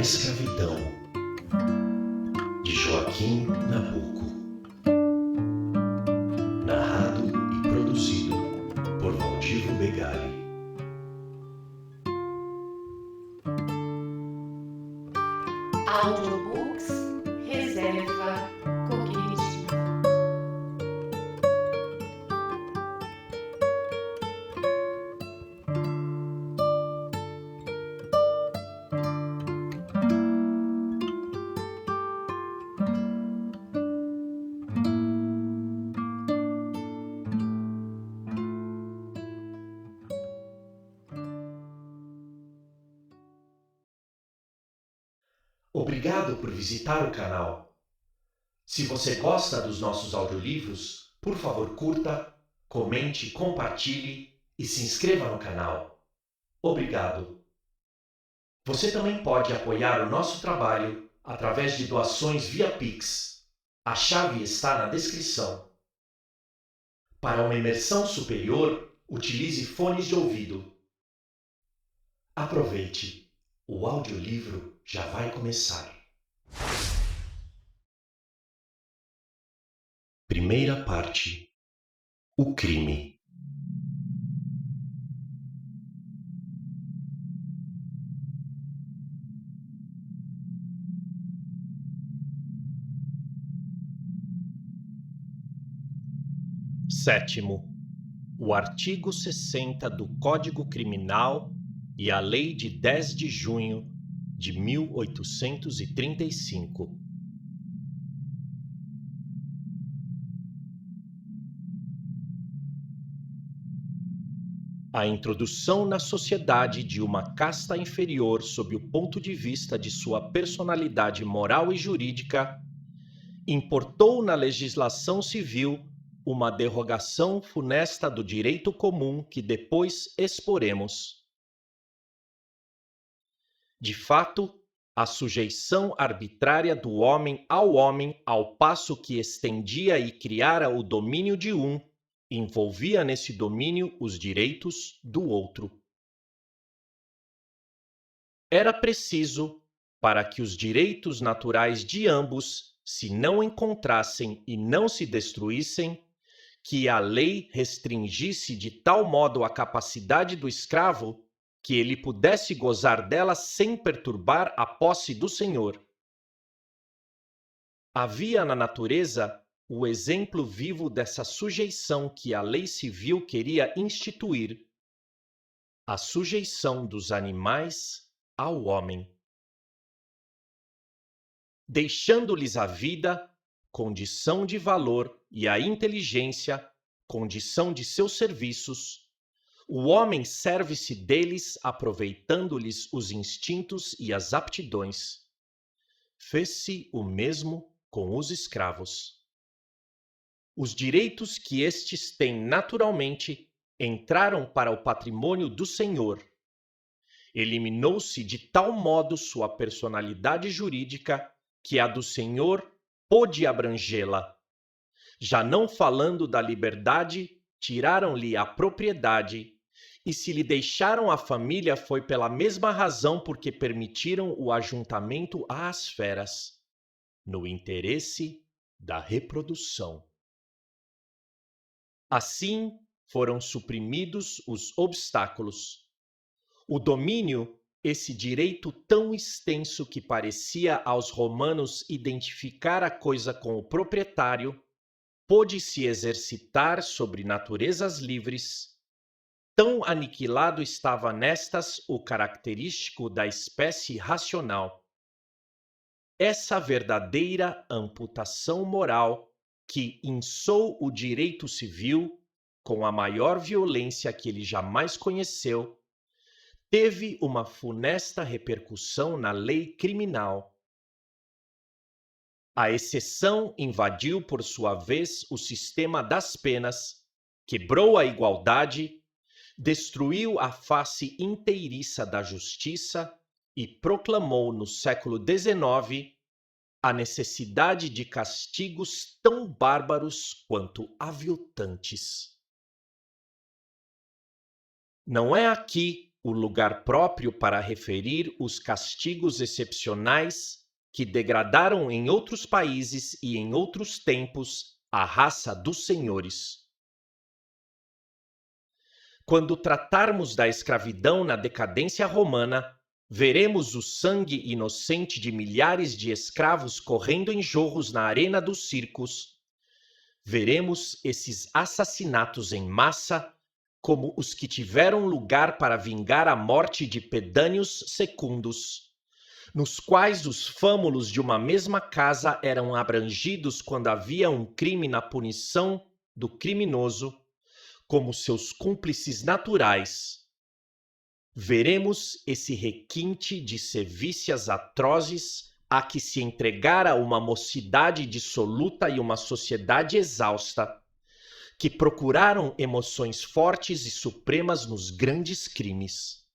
escravidão, de Joaquim Nabuco. Narrado e produzido por Valdivo Begali. Audiobooks Reserva Cognitiva. Obrigado por visitar o canal. Se você gosta dos nossos audiolivros, por favor curta, comente, compartilhe e se inscreva no canal. Obrigado. Você também pode apoiar o nosso trabalho através de doações via Pix. A chave está na descrição. Para uma imersão superior, utilize fones de ouvido. Aproveite, o audiolivro já vai começar. Primeira parte: o crime. Sétimo, o artigo 60 do Código Criminal e a Lei de 10 de junho de 1835. A introdução na sociedade de uma casta inferior sob o ponto de vista de sua personalidade moral e jurídica importou na legislação civil uma derrogação funesta do direito comum que depois exporemos. De fato, a sujeição arbitrária do homem, ao passo que estendia e criara o domínio de um, envolvia nesse domínio os direitos do outro. Era preciso, para que os direitos naturais de ambos se não encontrassem e não se destruíssem, que a lei restringisse de tal modo a capacidade do escravo que ele pudesse gozar dela sem perturbar a posse do senhor. Havia na natureza o exemplo vivo dessa sujeição que a lei civil queria instituir: a sujeição dos animais ao homem. Deixando-lhes a vida, condição de valor, e a inteligência, condição de seus serviços, o homem serve-se deles aproveitando-lhes os instintos e as aptidões. Fez-se o mesmo com os escravos. Os direitos que estes têm naturalmente entraram para o patrimônio do senhor. Eliminou-se de tal modo sua personalidade jurídica que a do senhor pôde abrangê-la. Já não falando da liberdade, tiraram-lhe a propriedade, e se lhe deixaram a família foi pela mesma razão porque permitiram o ajuntamento às feras, no interesse da reprodução. Assim foram suprimidos os obstáculos. O domínio, esse direito tão extenso que parecia aos romanos identificar a coisa com o proprietário, pôde se exercitar sobre naturezas livres. Tão aniquilado estava nestas o característico da espécie racional. Essa verdadeira amputação moral que inçou o direito civil, com a maior violência que ele jamais conheceu, teve uma funesta repercussão na lei criminal. A exceção invadiu, por sua vez, o sistema das penas, quebrou a igualdade, destruiu a face inteiriça da justiça e proclamou no século XIX a necessidade de castigos tão bárbaros quanto aviltantes. Não é aqui o lugar próprio para referir os castigos excepcionais que degradaram em outros países e em outros tempos a raça dos senhores. Quando tratarmos da escravidão na decadência romana, veremos o sangue inocente de milhares de escravos correndo em jorros na arena dos circos. Veremos esses assassinatos em massa como os que tiveram lugar para vingar a morte de pedâneos secundos, nos quais os fâmulos de uma mesma casa eram abrangidos quando havia um crime na punição do criminoso, como seus cúmplices naturais. Veremos esse requinte de sevícias atrozes a que se entregara uma mocidade dissoluta e uma sociedade exausta, que procuraram emoções fortes e supremas nos grandes crimes.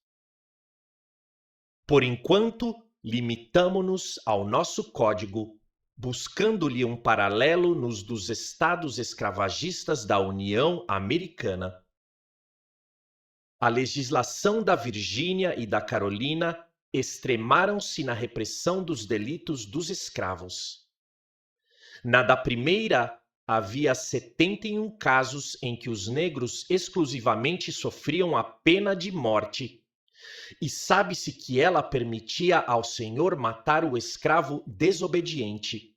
Por enquanto, limitamo-nos ao nosso código, buscando-lhe um paralelo nos dos estados escravagistas da União Americana. A legislação da Virgínia e da Carolina extremaram-se na repressão dos delitos dos escravos. Na da primeira, havia 71 casos em que os negros exclusivamente sofriam a pena de morte, e sabe-se que ela permitia ao senhor matar o escravo desobediente.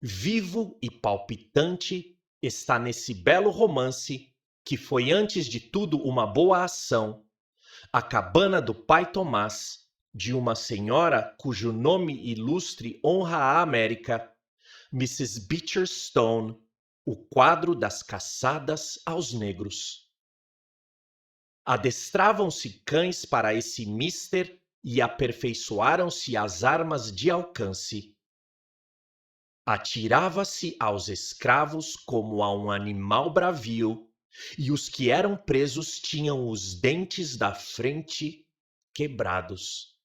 Vivo e palpitante está nesse belo romance, que foi antes de tudo uma boa ação, a cabana do pai Tomás, de uma senhora cujo nome ilustre honra a América, Mrs. Beecher Stone, o quadro das caçadas aos negros. Adestravam-se cães para esse mister e aperfeiçoaram-se as armas de alcance. Atirava-se aos escravos como a um animal bravio, e os que eram presos tinham os dentes da frente quebrados.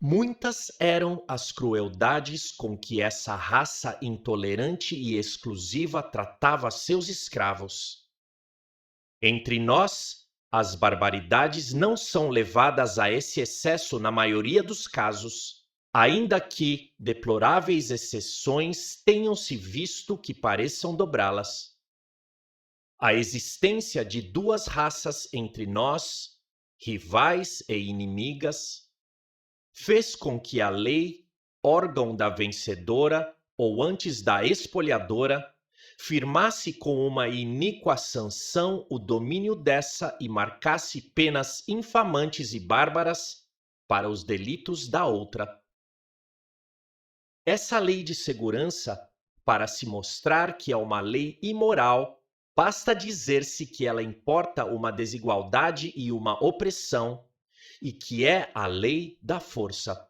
Muitas eram as crueldades com que essa raça intolerante e exclusiva tratava seus escravos. Entre nós, as barbaridades não são levadas a esse excesso na maioria dos casos, ainda que deploráveis exceções tenham-se visto que pareçam dobrá-las. A existência de duas raças entre nós, rivais e inimigas, fez com que a lei, órgão da vencedora ou antes da espoliadora, firmasse com uma iníqua sanção o domínio dessa e marcasse penas infamantes e bárbaras para os delitos da outra. Essa lei de segurança, para se mostrar que é uma lei imoral, basta dizer-se que ela importa uma desigualdade e uma opressão, e que é a lei da força.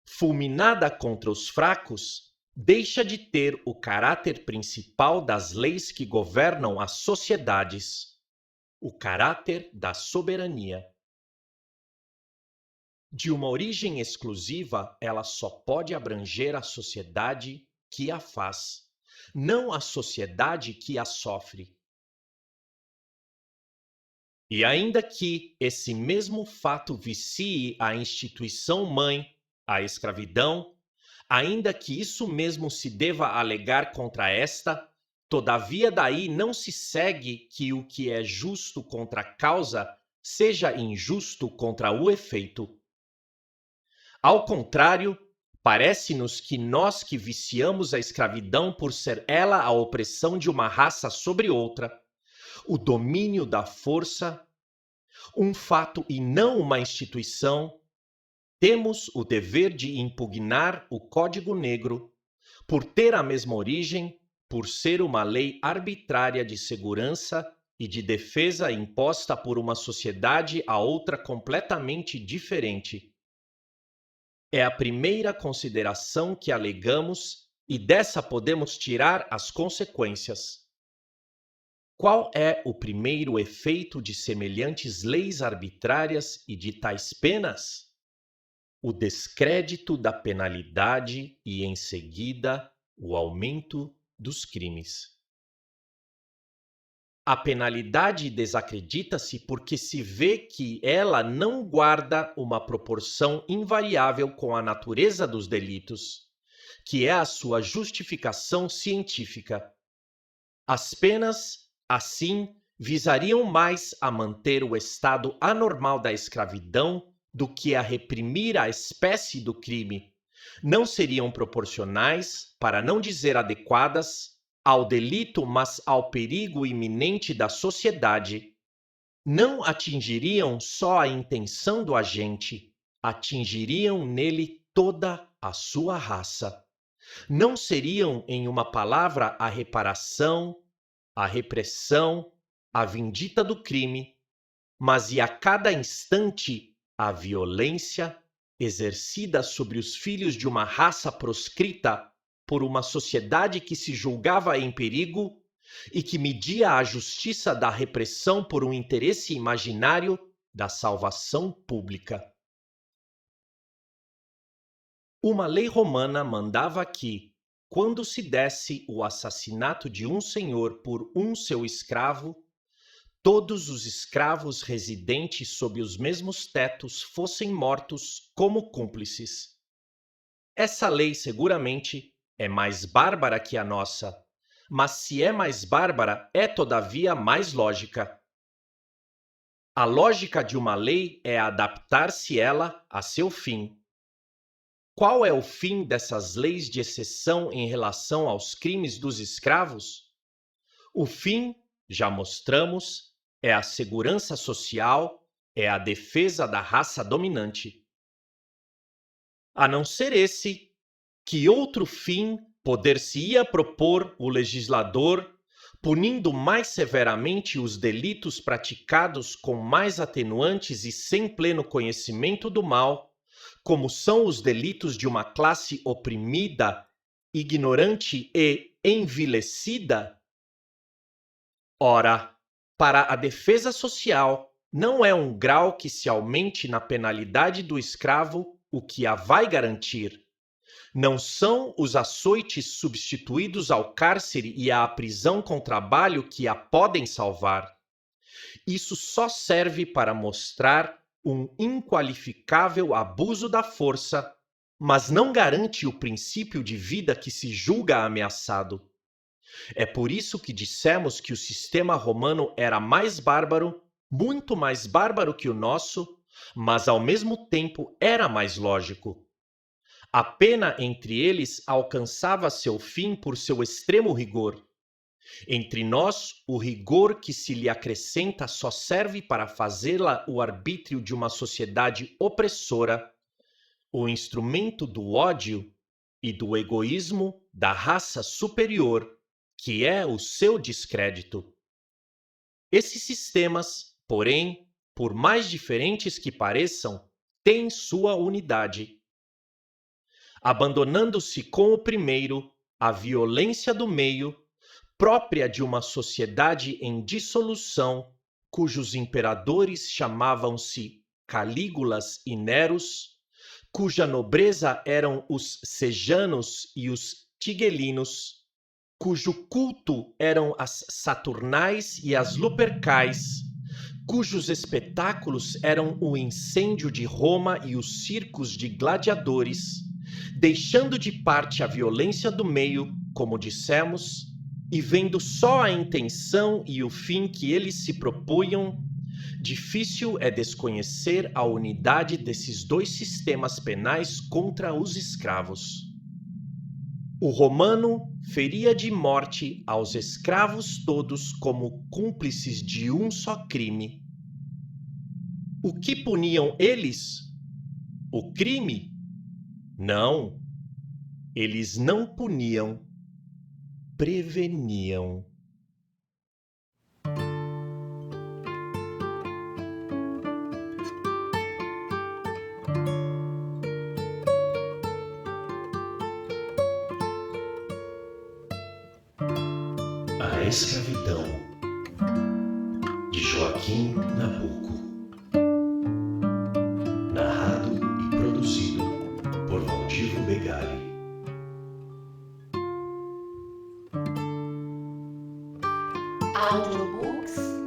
Fulminada contra os fracos, deixa de ter o caráter principal das leis que governam as sociedades, o caráter da soberania. De uma origem exclusiva, ela só pode abranger a sociedade que a faz, não a sociedade que a sofre. E ainda que esse mesmo fato vicie a instituição mãe, a escravidão, ainda que isso mesmo se deva alegar contra esta, todavia daí não se segue que o que é justo contra a causa seja injusto contra o efeito. Ao contrário, parece-nos que nós que viciamos a escravidão por ser ela a opressão de uma raça sobre outra, o domínio da força, um fato e não uma instituição, temos o dever de impugnar o Código Negro, por ter a mesma origem, por ser uma lei arbitrária de segurança e de defesa imposta por uma sociedade a outra completamente diferente. É a primeira consideração que alegamos e dessa podemos tirar as consequências. Qual é o primeiro efeito de semelhantes leis arbitrárias e de tais penas? O descrédito da penalidade e, em seguida, o aumento dos crimes. A penalidade desacredita-se porque se vê que ela não guarda uma proporção invariável com a natureza dos delitos, que é a sua justificação científica. As penas, assim, visariam mais a manter o estado anormal da escravidão do que a reprimir a espécie do crime. Não seriam proporcionais, para não dizer adequadas, ao delito, mas ao perigo iminente da sociedade. Não atingiriam só a intenção do agente, atingiriam nele toda a sua raça. Não seriam, em uma palavra, a reparação, a repressão, a vindita do crime, mas e a cada instante a violência exercida sobre os filhos de uma raça proscrita por uma sociedade que se julgava em perigo e que media a justiça da repressão por um interesse imaginário da salvação pública. Uma lei romana mandava que, quando se desse o assassinato de um senhor por um seu escravo, todos os escravos residentes sob os mesmos tetos fossem mortos como cúmplices. Essa lei, seguramente, é mais bárbara que a nossa, mas se é mais bárbara, é todavia mais lógica. A lógica de uma lei é adaptar-se ela a seu fim. Qual é o fim dessas leis de exceção em relação aos crimes dos escravos? O fim, já mostramos, é a segurança social, é a defesa da raça dominante. A não ser esse, que outro fim poder-se-ia propor o legislador, punindo mais severamente os delitos praticados com mais atenuantes e sem pleno conhecimento do mal, como são os delitos de uma classe oprimida, ignorante e envilecida? Ora, para a defesa social, não é um grau que se aumente na penalidade do escravo o que a vai garantir. Não são os açoites substituídos ao cárcere e à prisão com trabalho que a podem salvar. Isso só serve para mostrar um inqualificável abuso da força, mas não garante o princípio de vida que se julga ameaçado. É por isso que dissemos que o sistema romano era mais bárbaro, muito mais bárbaro que o nosso, mas ao mesmo tempo era mais lógico. A pena entre eles alcançava seu fim por seu extremo rigor. Entre nós, o rigor que se lhe acrescenta só serve para fazê-la o arbítrio de uma sociedade opressora, o instrumento do ódio e do egoísmo da raça superior, que é o seu descrédito. Esses sistemas, porém, por mais diferentes que pareçam, têm sua unidade. Abandonando-se com o primeiro, a violência do meio, própria de uma sociedade em dissolução, cujos imperadores chamavam-se Calígulas e Neros, cuja nobreza eram os sejanos e os tigelinos, cujo culto eram as saturnais e as lupercais, cujos espetáculos eram o incêndio de Roma e os circos de gladiadores, deixando de parte a violência do meio, como dissemos, e vendo só a intenção e o fim que eles se propunham, difícil é desconhecer a unidade desses dois sistemas penais contra os escravos. O romano feria de morte aos escravos todos como cúmplices de um só crime. O que puniam eles? O crime? Não, eles não puniam, preveniam. A Escravidão, de Joaquim Nabuco. Narrado e produzido por Valdivo Begali. audiobooks